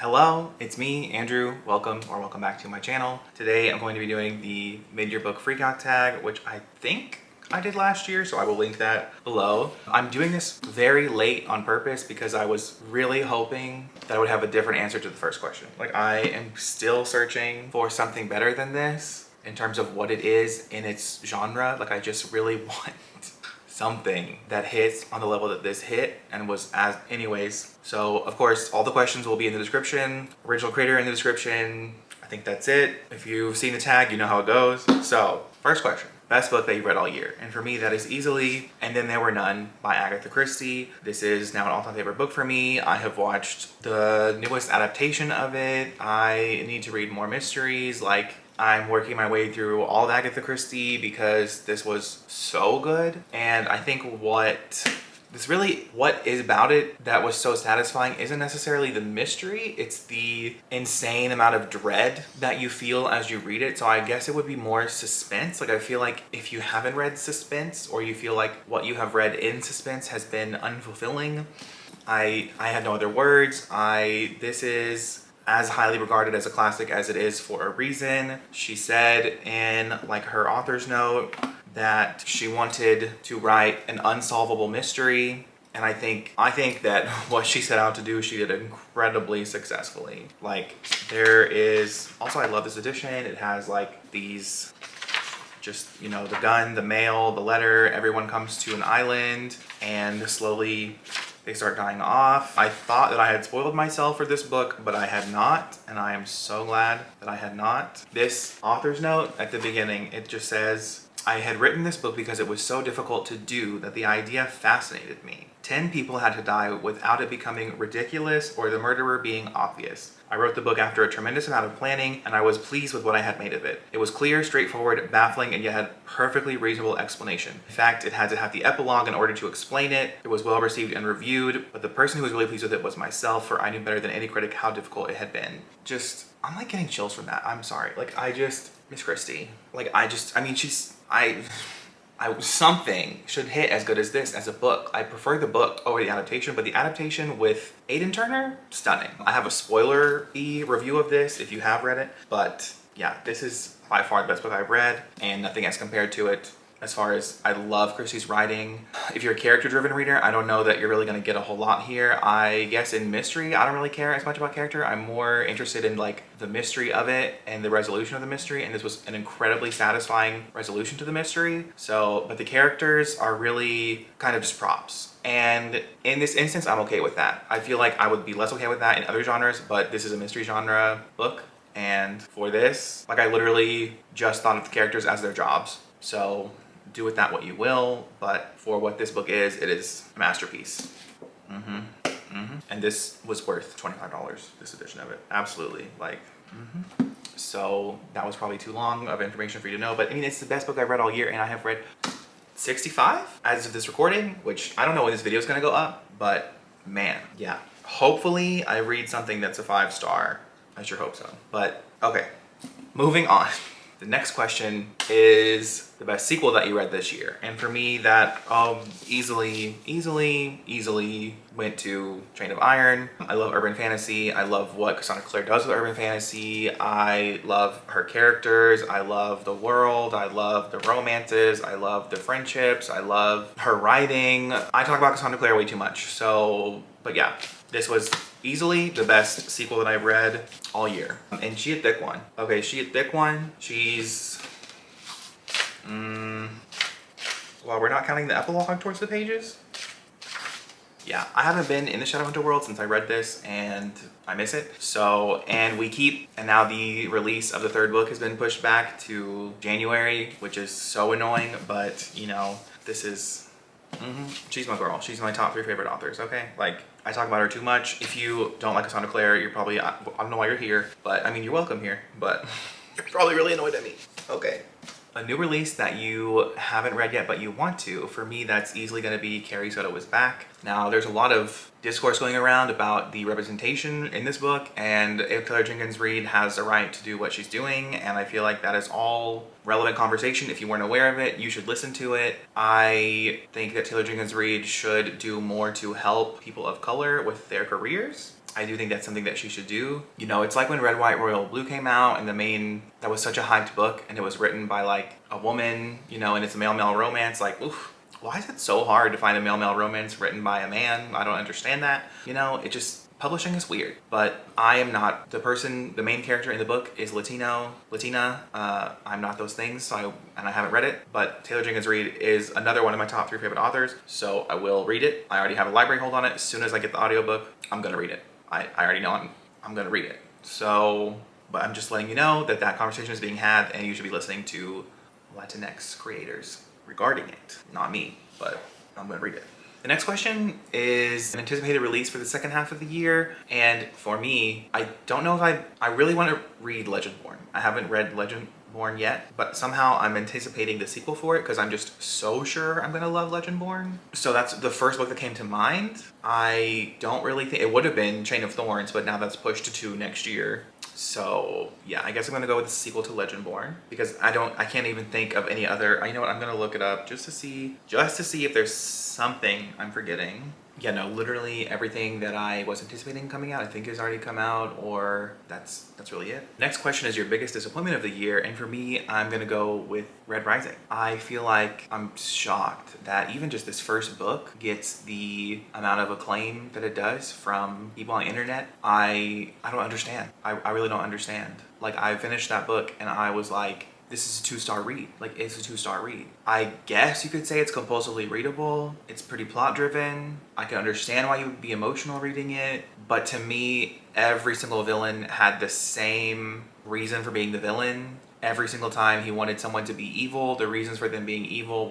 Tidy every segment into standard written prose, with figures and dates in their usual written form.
Hello, it's me, Andrew. Welcome back to my channel. Today I'm going to be doing the mid-year book freakout tag, which I think I did last year, so I will link that below. I'm doing this very late on purpose because I was really hoping that I would have a different answer to the first question. Like, I am still searching for something better than this in terms of what it is in its genre. Like, I just really want something that hits on the level that this hit and was as anyways. So of course, all the questions will be in the description, original creator in the description. I think that's it. If you've seen the tag, you know how it goes. So first question, best book that you've read all year. And for me, that is easily And Then There Were None by Agatha Christie. This is now an all-time favorite book for me. I have watched the newest adaptation of it. I need to read more mysteries. Like, I'm working my way through all of Agatha Christie because this was so good. And I think what is about it that was so satisfying isn't necessarily the mystery, it's the insane amount of dread that you feel as you read it. So I guess it would be more suspense. Like, I feel like if you haven't read suspense, or you feel like what you have read in suspense has been unfulfilling, I have no other words. This is as highly regarded as a classic as it is for a reason. She said in like her author's note that she wanted to write an unsolvable mystery, and I think that what she set out to do, she did incredibly successfully. Like, there is also, I love this edition. It has like these, just, you know, the gun, the mail, the letter, everyone comes to an island and slowly they start dying off. I thought that I had spoiled myself for this book, but I had not, and I am so glad that I had not. This author's note at the beginning, it just says, I had written this book because it was so difficult to do that the idea fascinated me. 10 people had to die without it becoming ridiculous or the murderer being obvious. I wrote the book after a tremendous amount of planning, and I was pleased with what I had made of it. It was clear, straightforward, baffling, and yet had perfectly reasonable explanation. In fact, it had to have the epilogue in order to explain it. It was well received and reviewed, but the person who was really pleased with it was myself, for I knew better than any critic how difficult it had been. I'm like getting chills from that. I'm sorry. Like, Miss Christie. Like, something should hit as good as this as a book. I prefer the book over the adaptation, but the adaptation with Aidan Turner, stunning. I have a spoiler-y review of this if you have read it, but yeah, this is by far the best book I've read, and nothing has compared to it. As far as, I love Christie's writing. If you're a character-driven reader, I don't know that you're really gonna get a whole lot here. I guess in mystery, I don't really care as much about character. I'm more interested in like the mystery of it and the resolution of the mystery, and this was an incredibly satisfying resolution to the mystery. So, but the characters are really kind of just props. And in this instance, I'm okay with that. I feel like I would be less okay with that in other genres, but this is a mystery genre book. And for this, like, I literally just thought of the characters as their jobs. So do with that what you will, but for what this book is, it is a masterpiece. And this was worth $25, this edition of it. Absolutely. Like, So that was probably too long of information for you to know, but I mean, it's the best book I've read all year, and I have read 65 as of this recording, which I don't know when this video is gonna go up, but man, yeah. Hopefully I read something that's a 5-star. I sure hope so. But okay, moving on. The next question is the best sequel that you read this year. And for me, that easily went to Chain of Iron. I love urban fantasy. I love what Cassandra Clare does with urban fantasy. I love her characters. I love the world. I love the romances. I love the friendships. I love her writing. I talk about Cassandra Clare way too much. So, but yeah, this was easily the best sequel that I've read all year. And she a thick one. Okay, she a thick one. She's, well, we're not counting the epilogue towards the pages. Yeah, I haven't been in the Shadowhunter world since I read this, and I miss it. So, and now the release of the 3rd book has been pushed back to January, which is so annoying, but you know, this is, she's my girl. She's my top 3 favorite authors, okay? Like, I talk about her too much. If you don't like Cassandra Clare, you're probably, I don't know why you're here, but I mean, you're welcome here, but you're probably really annoyed at me. Okay. A new release that you haven't read yet, but you want to, for me, that's easily gonna be Carrie Soto Is Back. Now, there's a lot of discourse going around about the representation in this book, and if Taylor Jenkins Reid has a right to do what she's doing, and I feel like that is all relevant conversation. If you weren't aware of it, you should listen to it. I think that Taylor Jenkins Reid should do more to help people of color with their careers. I do think that's something that she should do. You know, it's like when Red, White, Royal, Blue came out, and that was such a hyped book, and it was written by like a woman, you know, and it's a male-male romance. Like, oof, why is it so hard to find a male-male romance written by a man? I don't understand that. You know, it just, publishing is weird. But I am not the person. The main character in the book is Latina. I'm not those things, and I haven't read it. But Taylor Jenkins Reid is another one of my top 3 favorite authors, so I will read it. I already have a library hold on it. As soon as I get the audiobook, I'm gonna read it. I already know I'm gonna read it. So, but I'm just letting you know that conversation is being had, and you should be listening to Latinx creators regarding it. Not me, but I'm gonna read it. The next question is an anticipated release for the second half of the year, and for me, I don't know if I really want to read Legendborn. I haven't read Legendborn yet, but somehow I'm anticipating the sequel for it because I'm just so sure I'm going to love Legendborn. So that's the first book that came to mind. I don't really think it would have been Chain of Thorns, but now that's pushed to next year. So yeah, I guess I'm gonna go with the sequel to Legendborn because I can't even think of any other. You know what? I'm gonna look it up just to see if there's something I'm forgetting. Yeah, no, literally everything that I was anticipating coming out, I think has already come out, or that's really it. Next question is your biggest disappointment of the year, and for me, I'm gonna go with Red Rising. I feel like I'm shocked that even just this first book gets the amount of acclaim that it does from people on the internet. I don't understand. I really don't understand. Like, I finished that book and I was like, this is a 2-star read. Like, it's a 2-star read. I guess you could say it's compulsively readable. It's pretty plot driven. I can understand why you would be emotional reading it. But to me, every single villain had the same reason for being the villain. Every single time he wanted someone to be evil, the reasons for them being evil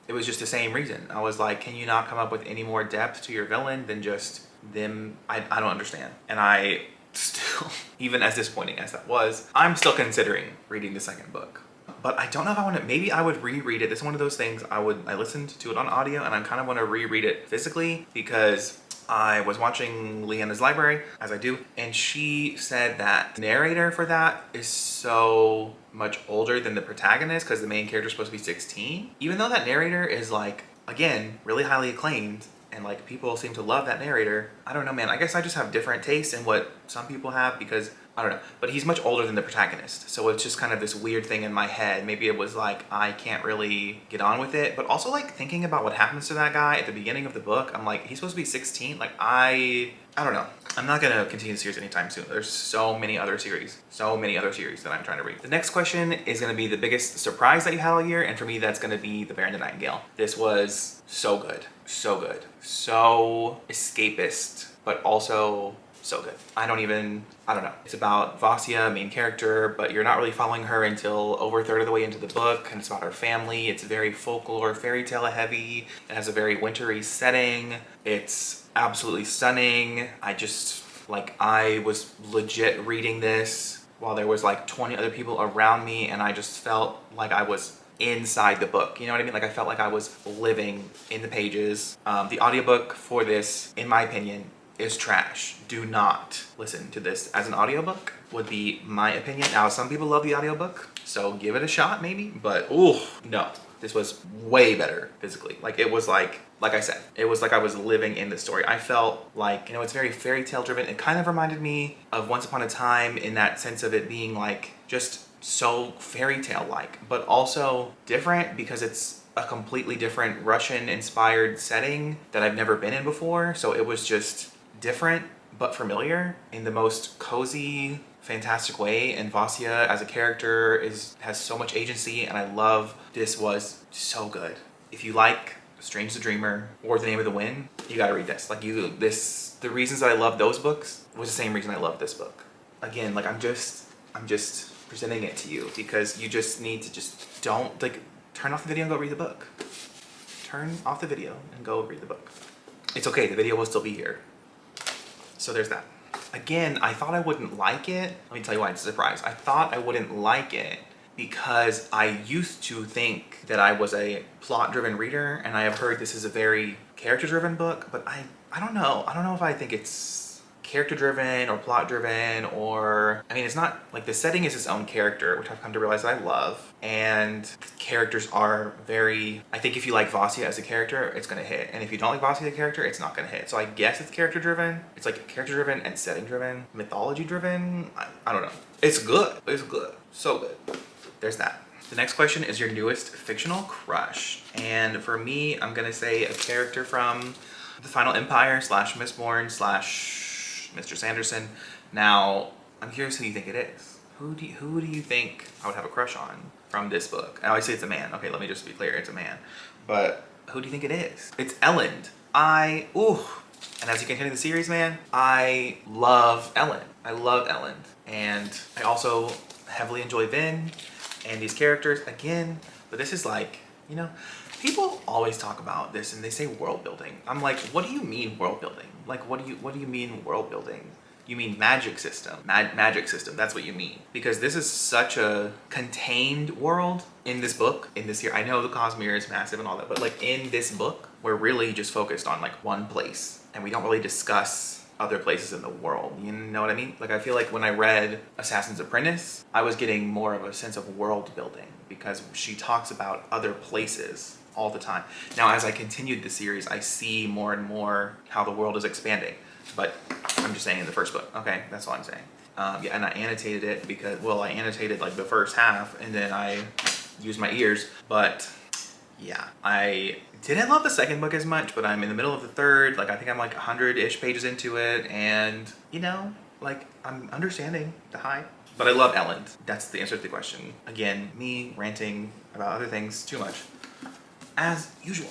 it was just the same reason. I was like, can you not come up with any more depth to your villain than just them? I don't understand. And I still, even as disappointing as that was, I'm still considering reading the second book. But I don't know if I want to, maybe I would reread it. This is one of those things I listened to it on audio and I kind of want to reread it physically because I was watching Leanna's Library, as I do, and she said that the narrator for that is so much older than the protagonist because the main character is supposed to be 16. Even though that narrator is like, again, really highly acclaimed, and like people seem to love that narrator. I don't know, man. I guess I just have different tastes in what some people have because I don't know. But he's much older than the protagonist. So it's just kind of this weird thing in my head. Maybe it was like I can't really get on with it. But also like thinking about what happens to that guy at the beginning of the book, I'm like, he's supposed to be 16. Like I don't know. I'm not gonna continue the series anytime soon. There's so many other series that I'm trying to read. The next question is gonna be the biggest surprise that you had all year, and for me, that's gonna be The Bear and the Nightingale. This was so good, so good, so escapist, but also so good. I don't know. It's about Vasya, main character, but you're not really following her until over a third of the way into the book, and it's about her family. It's very folklore, fairy tale heavy. It has a very wintry setting. It's absolutely stunning. I was legit reading this while there was like 20 other people around me, and I just felt like I was inside the book. You know what I mean? Like I felt like I was living in the pages. The audiobook for this, in my opinion, is trash. Do not listen to this as an audiobook, would be my opinion. Now, some people love the audiobook, so give it a shot maybe, but ooh, no. This was way better physically. Like it was like I said, it was like I was living in the story. I felt like, it's very fairy tale driven. It kind of reminded me of Once Upon a Time in that sense of it being like just so fairy tale like, but also different because it's a completely different Russian inspired setting that I've never been in before. So it was just different but familiar in the most cozy, fantastic way, and Vasya as a character has so much agency, and I love this. Was so good. If you like Strange the Dreamer or The Name of the Wind, you gotta read this. The reasons that I love those books was the same reason I love this book. Again, like I'm just presenting it to you because you just need to don't turn off the video and go read the book. Turn off the video and go read the book. It's okay, the video will still be here. So there's that. Again, I thought I wouldn't like it. Let me tell you why it's a surprise. I thought I wouldn't like it because I used to think that I was a plot-driven reader, and I have heard this is a very character-driven book, but I don't know. I don't know if I think it's character driven or plot driven, or I mean, it's not like the setting is its own character, which I've come to realize I love, and characters are very, I think if you like Vasya as a character, it's gonna hit, and if you don't like Vasya the character, it's not gonna hit. So I guess it's character driven. It's like character driven and setting driven, mythology driven. I don't know. It's good. It's good. So good. There's that. The next question is your newest fictional crush. And for me, I'm gonna say a character from The Final Empire / Mistborn / Mr. Sanderson. Now, I'm curious who you think it is. Who do you think I would have a crush on from this book? I always say it's a man. Okay, let me just be clear, it's a man. But who do you think it is? It's Elend. And as you continue the series, man, I love Elend. I love Elend. And I also heavily enjoy Vin and these characters again, but this is like, you know, people always talk about this and they say world building. I'm like, what do you mean world building? Like, what do you mean world building? You mean magic system, magic system, that's what you mean. Because this is such a contained world in this book, in this year. I know the Cosmere is massive and all that, but like in this book, we're really just focused on like one place and we don't really discuss other places in the world. You know what I mean? Like I feel like when I read Assassin's Apprentice, I was getting more of a sense of world building because she talks about other places all the time. Now, as I continued the series, I see more and more how the world is expanding. But I'm just saying in the first book. Okay, that's all I'm saying. Yeah, and I annotated it because, well, I annotated like the first half and then I used my ears. But yeah, I didn't love the second book as much, but I'm in the middle of the third. Like I think I'm like 100-ish pages into it, and you know, like I'm understanding the hype. But I love Elend. That's the answer to the question. Again, me ranting about other things too much, as usual.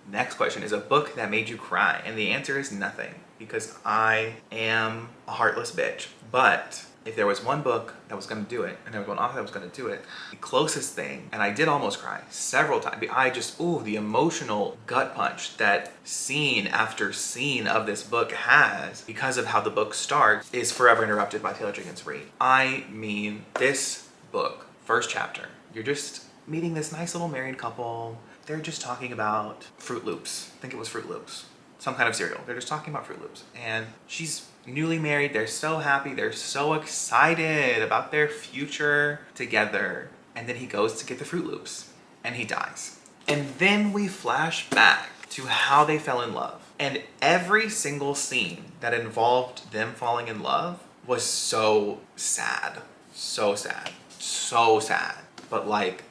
Next question is a book that made you cry, and the answer is nothing, because I am a heartless bitch. But if there was one book that was going to do it, and there was one author that was going to do it, the closest thing, and I did almost cry several times. I just, the emotional gut punch that scene after scene of this book has, because of how the book starts, is forever interrupted by Taylor Jenkins Reid. I mean, this book, first chapter, you're just meeting this nice little married couple. They're just talking about Fruit Loops. I think it was Fruit Loops. Some kind of cereal. They're just talking about Fruit Loops. And she's newly married. They're so happy. They're so excited about their future together. And then he goes to get the Fruit Loops. And he dies. And then we flash back to how they fell in love. And every single scene that involved them falling in love was so sad. So sad. So sad. But like,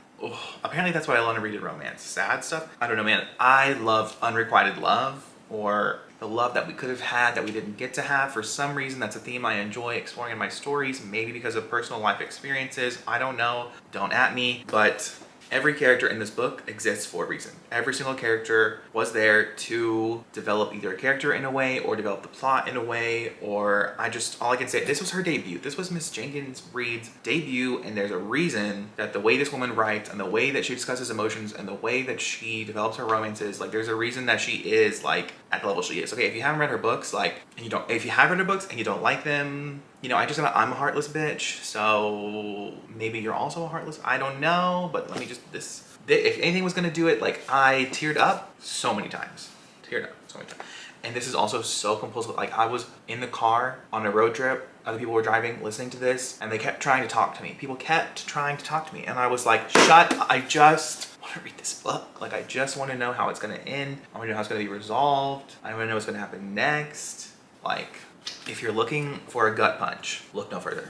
apparently that's what I love to read in romance. Sad stuff. I don't know, man. I love unrequited love, or the love that we could have had that we didn't get to have. For some reason, that's a theme I enjoy exploring in my stories. Maybe because of personal life experiences. I don't know. Don't at me. But every character in this book exists for a reason. Every single character was there to develop either a character in a way or develop the plot in a way, or all I can say, this was her debut. This was Miss Jenkins Reid's debut, and there's a reason that the way this woman writes and the way that she discusses emotions and the way that she develops her romances, like there's a reason that she is like at the level she is. Okay, if you haven't read her books, if you have read her books and you don't like them, you know, I'm a heartless bitch, so maybe you're also a heartless, I don't know, but let me just, if anything was gonna do it, like I teared up so many times. And this is also so compulsive. Like I was in the car on a road trip, other people were driving, listening to this, and they kept trying to talk to me. People kept trying to talk to me, and I was like, I just want to read this book. Like I just want to know how it's gonna end. I want to know how it's gonna be resolved. I want to know what's gonna happen next. Like, if you're looking for a gut punch, look no further.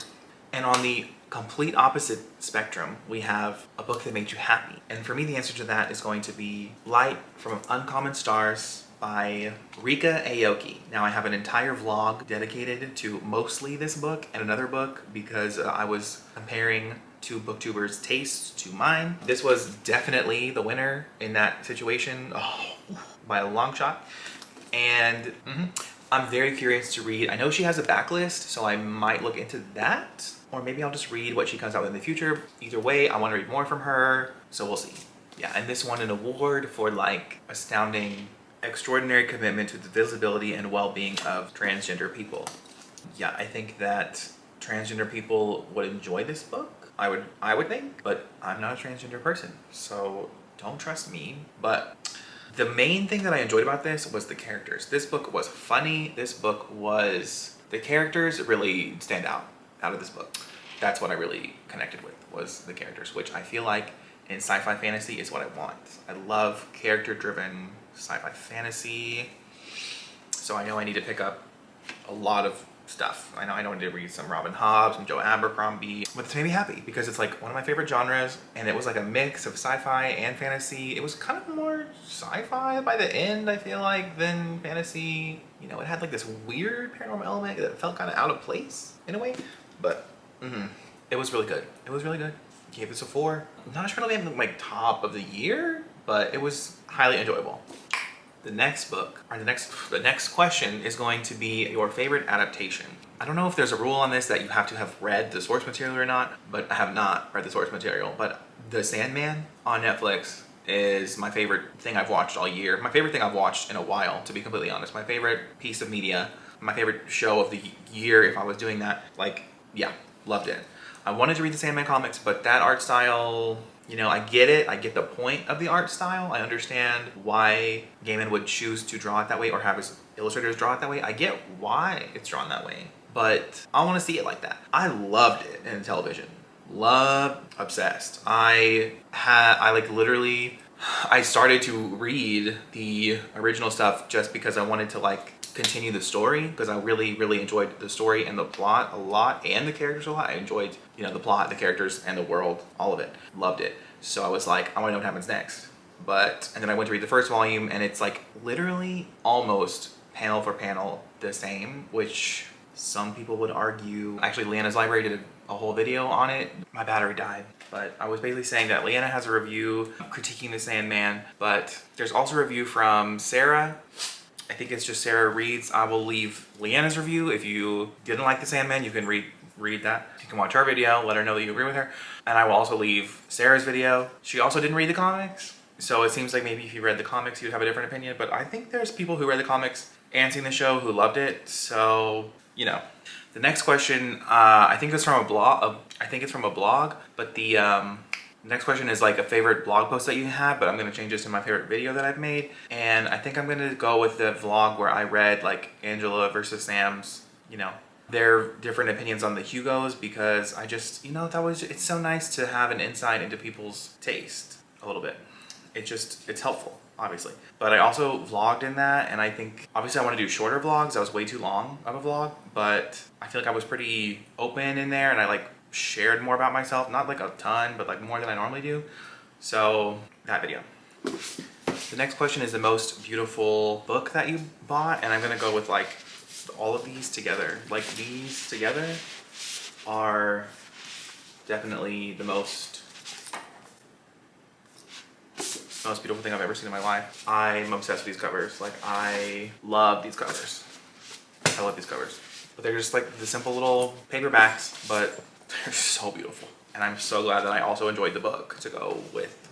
And on the complete opposite spectrum, we have a book that made you happy. And for me, the answer to that is going to be Light from Uncommon Stars by Rika Aoki. Now, I have an entire vlog dedicated to mostly this book and another book because I was comparing two booktubers' tastes to mine. This was definitely the winner in that situation, by a long shot. And I'm very curious to read. I know she has a backlist, so I might look into that. Or maybe I'll just read what she comes out with in the future. Either way, I want to read more from her, so we'll see. Yeah, and this won an award for like astounding, extraordinary commitment to the visibility and well-being of transgender people. Yeah, I think that transgender people would enjoy this book. I would think, but I'm not a transgender person, so don't trust me. But The main thing that I enjoyed about this was the characters. This book was funny. The characters really stand out of this book. That's what I really connected with, was the characters, which I feel like in sci-fi fantasy is what I want. I love character-driven sci-fi fantasy. So I know I need to pick up a lot of stuff. I know I need to read some Robin Hobb, some Joe Abercrombie, but this made me happy because it's like one of my favorite genres, and it was like a mix of sci-fi and fantasy. It was kind of more sci-fi by the end, I feel like, than fantasy. You know, it had like this weird paranormal element that felt kind of out of place in a way, but it was really good. It was really good. Gave this a 4. I'm not sure it'll be in like top of the year, but it was highly enjoyable. The next book, or the next question is going to be your favorite adaptation. I don't know if there's a rule on this that you have to have read the source material or not, but I have not read the source material. But The Sandman on Netflix is my favorite thing I've watched all year. My favorite thing I've watched in a while, to be completely honest. My favorite piece of media, my favorite show of the year if I was doing that. Like, yeah, loved it. I wanted to read the Sandman comics, but that art style, you know, I get it. I get the point of the art style. I understand why Gaiman would choose to draw it that way or have his illustrators draw it that way. I get why it's drawn that way, but I want to see it like that. I loved it in television. Loved, obsessed. I started to read the original stuff just because I wanted to like continue the story, because I really, really enjoyed the story and the plot a lot, and the characters a lot. I enjoyed, you know, the plot, the characters, and the world, all of it. Loved it. So I was like, I want to know what happens next. And then I went to read the first volume, and it's like literally almost panel for panel the same, which some people would argue. Actually, Leanna's Library did a whole video on it. My battery died. But I was basically saying that Leanna has a review critiquing the Sandman, but there's also a review from Sarah. I think it's just Sarah Reads. I will leave Leanna's review. If you didn't like the Sandman, you can read that. You can watch her video, let her know that you agree with her. And I will also leave Sarah's video. She also didn't read the comics, so it seems like maybe if you read the comics, you'd have a different opinion. But I think there's people who read the comics and seen the show who loved it. So, you know. The next question, I think it's from a blog. But the next question is like a favorite blog post that you have, but I'm going to change this to my favorite video that I've made. And I think I'm going to go with the vlog where I read like Angela versus Sam's, you know, their different opinions on the Hugos, because I just, you know, it's so nice to have an insight into people's taste a little bit. It's helpful, obviously. But I also vlogged in that, and I think, obviously I want to do shorter vlogs. That was way too long of a vlog, but I feel like I was pretty open in there, and I like shared more about myself, not like a ton, but like more than I normally do. So that video. The next question is the most beautiful book that you bought, and I'm gonna go with like all of these together. Like these together are definitely the most beautiful thing I've ever seen in my life. I'm obsessed with these covers. Like, I love these covers. I love these covers. But they're just like the simple little paperbacks, but they're so beautiful. And I'm so glad that I also enjoyed the book to go with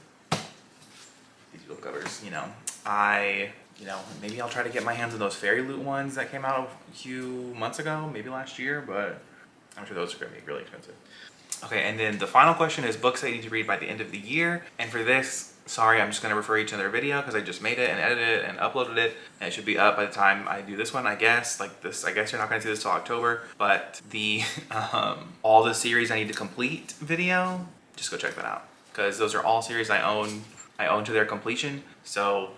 these beautiful covers. You know, maybe I'll try to get my hands on those Fairy Loot ones that came out a few months ago, maybe last year, but I'm sure those are gonna be really expensive. Okay, and then the final question is books that you need to read by the end of the year. And for this, sorry, I'm just gonna refer you to another video because I just made it and edited it and uploaded it, and it should be up by the time I do this one, I guess. I guess you're not gonna see this till October, but the all the series I need to complete video, just go check that out, because those are all series I own to their completion, so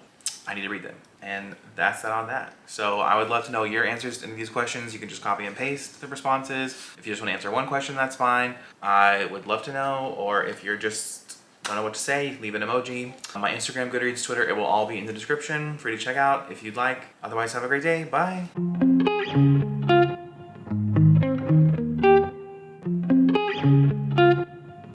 I need to read them. And that's that on that. So I would love to know your answers to these questions. You can just copy and paste the responses. If you just want to answer one question, that's fine. I would love to know. Or if you're just don't know what to say, leave an emoji. My Instagram, Goodreads, Twitter, it will all be in the description for you to check out if you'd like. Otherwise, have a great day. Bye.